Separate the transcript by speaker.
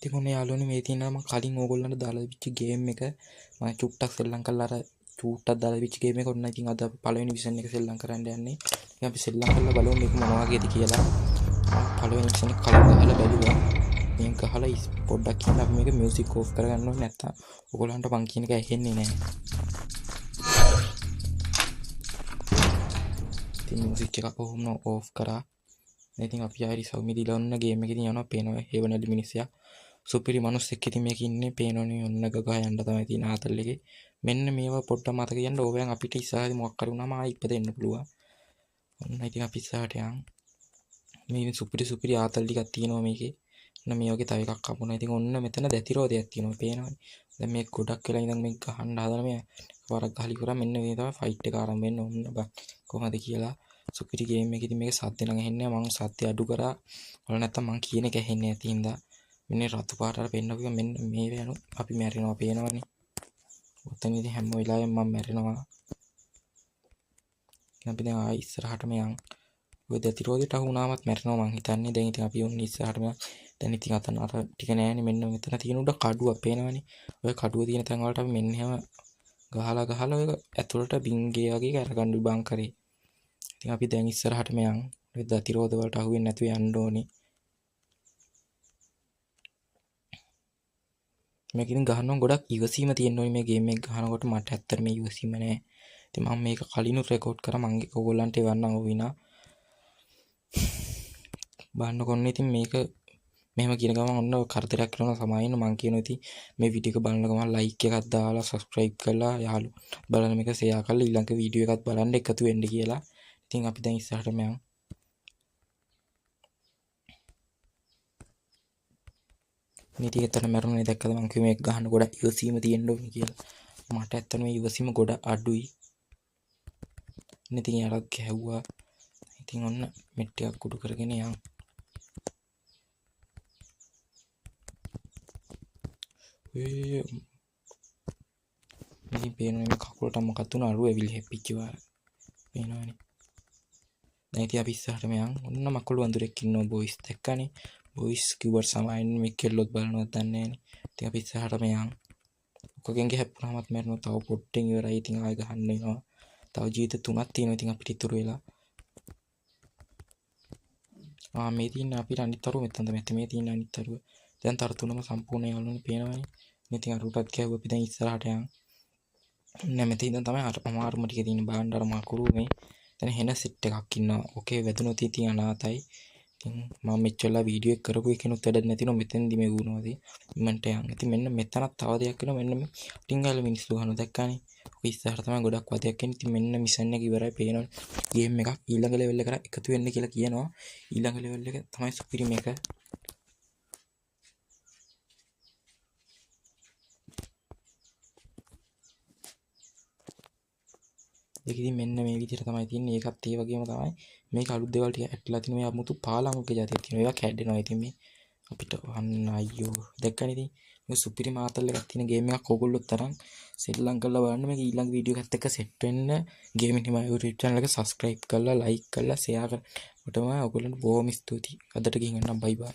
Speaker 1: ඉතින් ඔන්න යාළුවනේ මේ තියෙනවා මම කලින් ඕගොල්ලන්ට දාලා තිබිච්ච ගේම් එක මම චුට්ටක් සෙල්ලම් කරලා අර චූට්ටක් දාලා තිබිච්ච ගේම් එක ඔන්න ඉතින් අද පළවෙනි විෂන් එක සෙල්ලම් කරන්න යන්නේ. ඉතින් අපි සෙල්ලම් කරලා බලමු මේක මොනවා වගේද කියලා. පළවෙනි විෂන් එක කලින් ගහලා බැලුවා. මේක ගහලා පොඩ්ඩක් කියලා අපි මේක මියුසික් ඕෆ් කරගන්න ඕනේ නැත්තම් ඕගොල්ලන්ට මං කියන එක ඇහෙන්නේ නැහැ. ඉතින් මියුසික් එක කොහොම ඕෆ් කරා. ඉතින් අපි ආයෙ සෞමි දීලා ඔන්න ගේම් එකේ යනවා පේනවා හේවනලි මිනිස්සයා. සුපිරි මිනිස්සෙක් ඉතින් මේක ඉන්නේ පේනෝනේ ඔන්න ගගා යන්න තමයි තියෙන ආතල් එකේ. මෙන්න මේවා පොඩ්ඩක් මතක තියන්න ඕවෙන් අපිට ඉස්සරහදී මොකක් කරු වුණාම ආයෙ ඉපදෙන්න පුළුවන්. ඔන්න ඉතින් අපි ඉස්සරහට යන්. මේ සුපිරි ආතල් ටිකක් තියෙනවා මේකේ. ඔන්න මේ වගේ තව එකක් අපුණා. ඉතින් ඔන්න මෙතන දැතිරෝදයක් තියෙනවා පේනවනේ. දැන් මේක ගොඩක් වෙලා ඉඳන් මේක ගහන්න හදන මේ වරක් ගහලි කරා මෙන්න මේ තමයි ෆයිට් එක ආරම්භ වෙන්නේ. ඔන්න බා කොහොමද කියලා සුපිරි ගේම් එකේ ඉතින් මේක සද්ද නම් ඇහෙන්නේ නැහැ. මම සද්ද අඩු කරා. වල නැත්තම් මං කියන එක ඇහෙන්නේ නැති හින්දා මෙන්න රතු පාට අර පෙන්නපු මෙන්න මේ වෙනු අපි මැරෙනවා පේනවනේ. ඔතන ඉතින් හැම වෙලාවෙම මම මැරෙනවා. අපි දැන් ආයි ඉස්සරහටම යන්. ඔය දැතිරෝදයට අහු වුණාමත් මැරෙනවා මං හිතන්නේ. දැන් ඉතින් අපි ඔන්න ඉස්සරහටම දැන් ඉතින් අතන අර ටික නෑනේ මෙන්න මෙතන තියෙන උඩ කඩුවක් පේනවනේ. ඔය කඩුව තියෙන තැන් වලට අපි මෙන්න එහෙම ගහලා ඔය ඇතුළට බින්ගේ වගේ අරගන්න බං කරේ. ඉතින් අපි දැන් ඉස්සරහටම යන්. ඔය දැතිරෝද වලට අහු වෙන්නේ නැතුව යන්න ඕනේ. මේක ඉතින් ගහනවා ගොඩක් ඉවසීම තියෙන්න ඕනේ මේ ගේම් එක ගහනකොට මට ඇත්තට මේ ඉවසීම නැහැ. ඉතින් මම මේක කලිනුත් රෙකෝඩ් කරා මම ඔයගොල්ලන්ට එවන්නම් ඕවිනා. බලන්න කොන්න ඉතින් මේක මෙහෙම කියන ගමන් ඔන්න කරදරයක් කරනවා සමායින්න මං කියනවා ඉතින් මේ වීඩියෝ එක බලන ගමන් ලයික් එකක් දාලා සබ්ස්ක්‍රයිබ් කරලා යාළුවෝ බලන මේක ෂෙයා කරලා ඊළඟ වීඩියෝ එකත් බලන්න එකතු වෙන්න කියලා. ඉතින් අපි දැන් ඉස්සරහටම යමු. මේ ටික එතන මරුනේ දැක්කද මං කිව්වේ මේක ගහන්න ගොඩක් ඉවසීම තියෙන්න ඕනේ කියලා. මට ඇත්තටම මේ ඉවසීම ගොඩ අඩුයි. ඉතින් යාළුවා ගැහුවා. ඉතින් ඔන්න මෙට් ටිකක් කුඩු කරගෙන යන්. ඉතින් පේනවනේ මේ කකුලට මොකක්ද උන අරුව ඇවිල්ලා හැප්පිච්චවා. පේනවනේ. දැන් ඉතින් අපි ඉස්සරහටම යන්. ඔන්න මකුළු වඳුරෙක් ඉන්නවා බොයිස් දැක්කනේ. බොයිස් කිව්වට සමායින් මේ කෙල්ලොත් බලනවත් දන්නේ නැහනේ. ඉතින් අපි ඉස්සරහටම යන්. ඔකගෙන්ගේ හැප්පුණාමත් මැරෙනවා. තව පොට්ටෙන් ඉවරයි. ඉතින් ආයෙ ගහන්න වෙනවා. තව ජීවිත 3ක් තියෙනවා. ඉතින් අපිට ඉතුරු වෙලා. මේ තියෙන අපිට අනිත් අරුව මෙතන තමයි. මේ තියෙන අනිත් අරුව. දැන් තර තුනම සම්පූර්ණ යාළුවනේ පේනවනේ. ඉතින් අරුටත් ගැහුවා අපි දැන් ඉස්සරහට යන්. නැමෙති ඉඳන් තමයි අමාරුම ටික තියෙන බාණ්ඩ අර මකුරු මේ. දැන් හෙන සෙට් එකක් ඉන්නවා. ඕකේ වැදුනොත් ඉතින් අනාතයි. ඉතින් මම මෙච්චරලා වීඩියෝ එක කරපු එකනොත් වැඩක් නැතිනො මෙතෙන්දි මේ වුණාද මන්ට යන්. ඉතින් මෙන්න මෙතනත් තව දෙයක් වෙනවා. මෙන්න මේ ටින්ගල් මිනිස්සු ගහනවා දැක්කනේ. ඔය ඉස්සරහට තමයි ගොඩක් වදයක් එන්නේ. ඉතින් මෙන්න මිෂන් එක ඉවරයි පේනවනේ. ගේම් එකක් ඊළඟ ලෙවල් එකට එකතු වෙන්න කියලා කියනවා. ඊළඟ ලෙවල් එක තමයි සුපිරි මේක. ඒක ඉතින් මෙන්න මේ විදිහට තමයි තියෙන්නේ. ඒකත් ඒ වගේම තමයි. මේක අලුත් දේවල් ටික ඇටලා තිනවා. මේ 아무තු පාලංගුක જાතියක් තියෙනවා. ඒවා කැඩෙනවා. ඉතින් මේ අපිට අන්න අයියෝ දැක්කනේ ඉතින් මේ සුපිරි මාතල් එකක් තියෙන ගේම් එකක් ඕගොල්ලොත් තරම් සෙල්ලම් කරලා බලන්න. මේක ඊළඟ වීඩියෝ එකත් එක්ක සෙට් වෙන්න ගේමින් හිමා YouTube channel එක subscribe කරලා like කරලා share කරලා ඔතම ඕගොල්ලන්ට බොහොම ස්තුතියි. අදට ගිහින් යන්න බයි බයි.